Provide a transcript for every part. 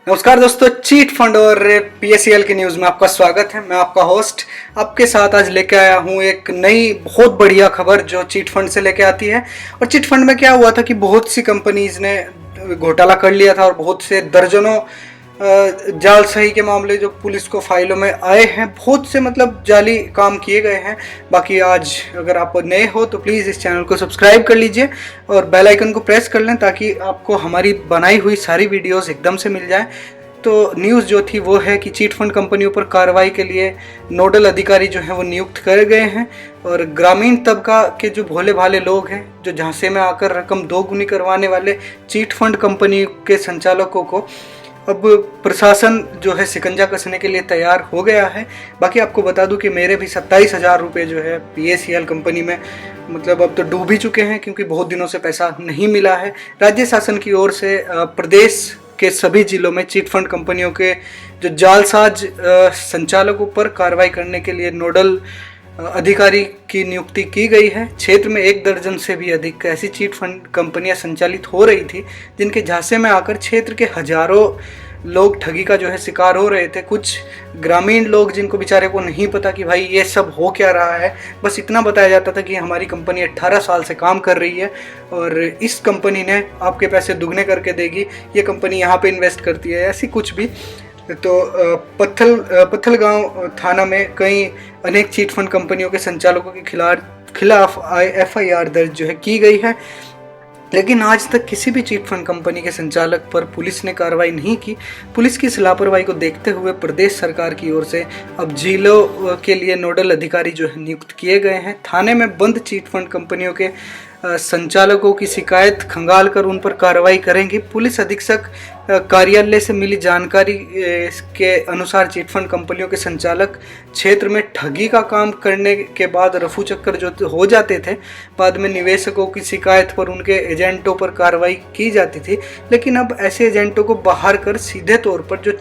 नमस्कार दोस्तों, chit fund और पीएससीएल की न्यूज़ में आपका स्वागत है। मैं आपका होस्ट आपके साथ आज लेके आया हूँ एक नई बहुत बढ़िया खबर जो चीट फंड से लेके आती है। और चीट फंड में क्या हुआ था कि बहुत सी कंपनीज ने घोटाला कर लिया था और बहुत से दर्जनों जालसाही के मामले जो पुलिस को फाइलों में आए हैं, बहुत से मतलब जाली काम किए गए हैं। बाकी आज अगर आप नए हो तो प्लीज़ इस चैनल को सब्सक्राइब कर लीजिए और बेल आइकन को प्रेस कर लें ताकि आपको हमारी बनाई हुई सारी वीडियोस एकदम से मिल जाए। तो न्यूज़ जो थी वो है कि चीट फंड कंपनियों पर कार्रवाई के लिए नोडल अधिकारी जो हैं वो नियुक्त कर गए हैं। और ग्रामीण तबका के जो भोले भाले लोग हैं, जो झांसे में आकर रकम दोगुनी करवाने वाले चीट फंड कंपनी के संचालकों को अब प्रशासन जो है शिकंजा कसने के लिए तैयार हो गया है। बाकी आपको बता दूं कि मेरे भी 27,000 रुपये जो है पीएससीएल कंपनी में मतलब अब तो डूब ही चुके हैं, क्योंकि बहुत दिनों से पैसा नहीं मिला है। राज्य शासन की ओर से प्रदेश के सभी जिलों में चिट फंड कंपनियों के जो जालसाज संचालकों पर कार्रवाई करने के लिए नोडल अधिकारी की नियुक्ति की गई है। क्षेत्र में 1 दर्जन से भी अधिक ऐसी चीट फंड कंपनियां संचालित हो रही थी, जिनके झांसे में आकर क्षेत्र के हजारों लोग ठगी का जो है शिकार हो रहे थे। कुछ ग्रामीण लोग जिनको बेचारे को नहीं पता कि भाई ये सब हो क्या रहा है, बस इतना बताया जाता था कि हमारी कंपनी 18 साल से काम कर रही है और इस कंपनी ने आपके पैसे दुगने करके देगी, ये कंपनी यहाँ पे इन्वेस्ट करती है, ऐसी कुछ भी। तो पत्थलगांव थाना में कई अनेक चीट फंड कंपनियों के संचालकों के खिलाफ एफआईआर दर्ज जो है की गई है, लेकिन आज तक किसी भी चीट फंड कंपनी के संचालक पर पुलिस ने कार्रवाई नहीं की। पुलिस की इस लापरवाही को देखते हुए प्रदेश सरकार की ओर से अब जिलों के लिए नोडल अधिकारी जो है नियुक्त किए गए हैं। थाने में बंद चीट फंड कंपनियों के संचालकों की शिकायत खंगाल कर उन पर कार्रवाई करेंगी। पुलिस अधीक्षक कार्यालय से मिली जानकारी के अनुसार चिट फंड कंपनियों के संचालक क्षेत्र में ठगी का काम करने के बाद रफू चक्कर जो हो जाते थे, बाद में निवेशकों की शिकायत पर उनके एजेंटों पर कार्रवाई की जाती थी। लेकिन अब ऐसे एजेंटों को बाहर कर सीधे तौर पर जो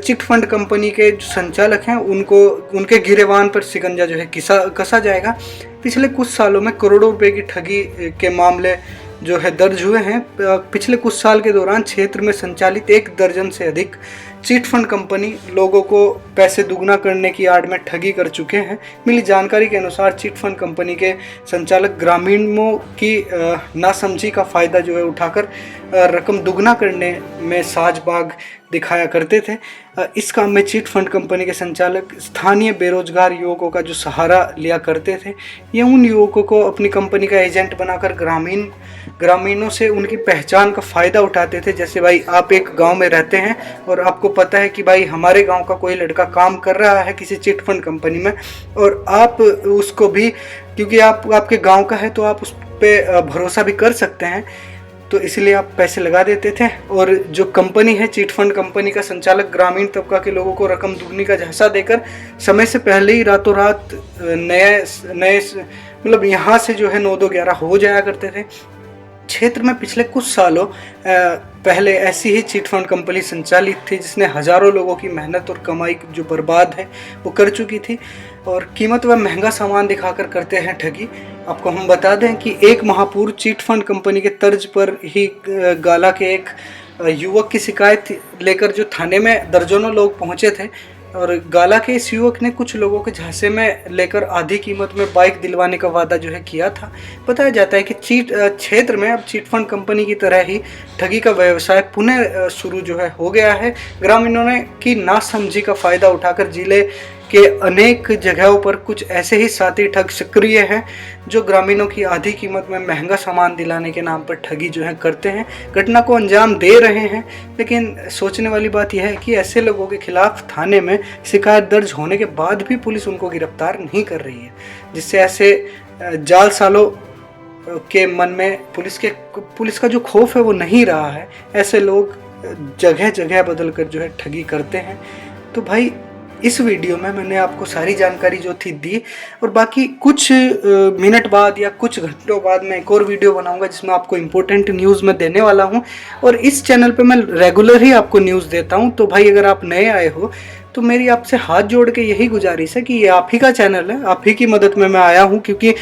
चिट फंड कंपनी के जो संचालक हैं उनको उनके गिरेबान पर शिकंजा जो है कसा जाएगा। पिछले कुछ सालों में करोड़ों रुपए की ठगी के मामले जो है दर्ज हुए हैं। पिछले कुछ साल के दौरान क्षेत्र में संचालित 1 दर्जन से अधिक चिट फंड कंपनी लोगों को पैसे दुगना करने की आड़ में ठगी कर चुके हैं। मिली जानकारी के अनुसार चिट फंड कंपनी के संचालक ग्रामीणों की नासमझी का फायदा जो है उठाकर रकम दुगना करने में साजबाग दिखाया करते थे। इस काम में चिट फंड कंपनी के संचालक स्थानीय बेरोजगार युवकों का जो सहारा लिया करते थे। ये उन युवकों को अपनी कंपनी का एजेंट बनाकर ग्रामीणों से उनकी पहचान का फ़ायदा उठाते थे। जैसे भाई आप एक गांव में रहते हैं और आपको पता है कि भाई हमारे गांव का कोई लड़का काम कर रहा है किसी चिट फंड कंपनी में, और आप उसको भी, क्योंकि आपके गांव का है तो आप उस पर भरोसा भी कर सकते हैं, तो इसलिए आप पैसे लगा देते थे। और जो कंपनी है चिट फंड कंपनी का संचालक ग्रामीण तबका के लोगों को रकम दुगनी का झांसा देकर समय से पहले ही रातों रात नए मतलब यहाँ से जो है 9-2-11 हो जाया करते थे। क्षेत्र में पिछले कुछ सालों पहले ऐसी ही चिट फंड कंपनी संचालित थी जिसने हजारों लोगों की मेहनत और कमाई जो बर्बाद है वो कर चुकी थी, और कीमत व महंगा सामान दिखाकर करते हैं ठगी। आपको हम बता दें कि एक महापूर्व चिट फंड कंपनी के तर्ज पर ही गाला के एक युवक की शिकायत लेकर जो थाने में दर्जनों लोग पहुंचे थे, और गाला के इस युवक ने कुछ लोगों के झांसे में लेकर आधी कीमत में बाइक दिलवाने का वादा जो है किया था। बताया जाता है कि क्षेत्र में अब चिट फंड कंपनी की तरह ही ठगी का व्यवसाय पुनः शुरू जो है हो गया है। ग्रामीणों ने की नासमझी का फायदा उठाकर जिले के अनेक जगहों पर कुछ ऐसे ही साथी ठग सक्रिय हैं जो ग्रामीणों की आधी कीमत में महंगा सामान दिलाने के नाम पर ठगी जो है करते हैं, घटना को अंजाम दे रहे हैं। लेकिन सोचने वाली बात यह है कि ऐसे लोगों के खिलाफ थाने में शिकायत दर्ज होने के बाद भी पुलिस उनको गिरफ्तार नहीं कर रही है, जिससे ऐसे जालसालों के मन में पुलिस का जो खौफ है वो नहीं रहा है। ऐसे लोग जगह जगह बदल कर जो है ठगी करते हैं। तो भाई इस वीडियो में मैंने आपको सारी जानकारी जो थी दी, और बाकी कुछ मिनट बाद या कुछ घंटों बाद मैं एक और वीडियो बनाऊंगा जिसमें आपको इम्पोर्टेंट न्यूज़ मैं देने वाला हूं। और इस चैनल पे मैं रेगुलर ही आपको न्यूज़ देता हूं, तो भाई अगर आप नए आए हो तो मेरी आपसे हाथ जोड़ के यही गुजारिश है कि ये आप ही का चैनल है, आप ही की मदद में मैं आया हूँ, क्योंकि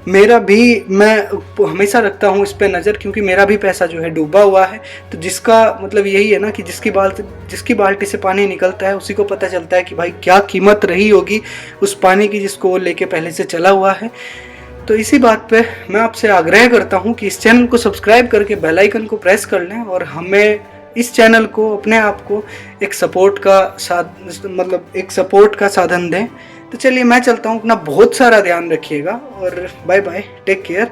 मेरा भी, मैं हमेशा रखता हूँ इस पे नज़र, क्योंकि मेरा भी पैसा जो है डूबा हुआ है। तो जिसका मतलब यही है ना कि जिसकी बाल्टी से पानी निकलता है उसी को पता चलता है कि भाई क्या कीमत रही होगी उस पानी की जिसको वो लेके पहले से चला हुआ है। तो इसी बात पे मैं आपसे आग्रह करता हूँ कि इस चैनल को सब्सक्राइब करके बेल आइकन को प्रेस कर लें और हमें इस चैनल को, अपने आप को एक सपोर्ट का साधन दें। तो चलिए मैं चलता हूँ, अपना बहुत सारा ध्यान रखिएगा और बाय बाय, टेक केयर।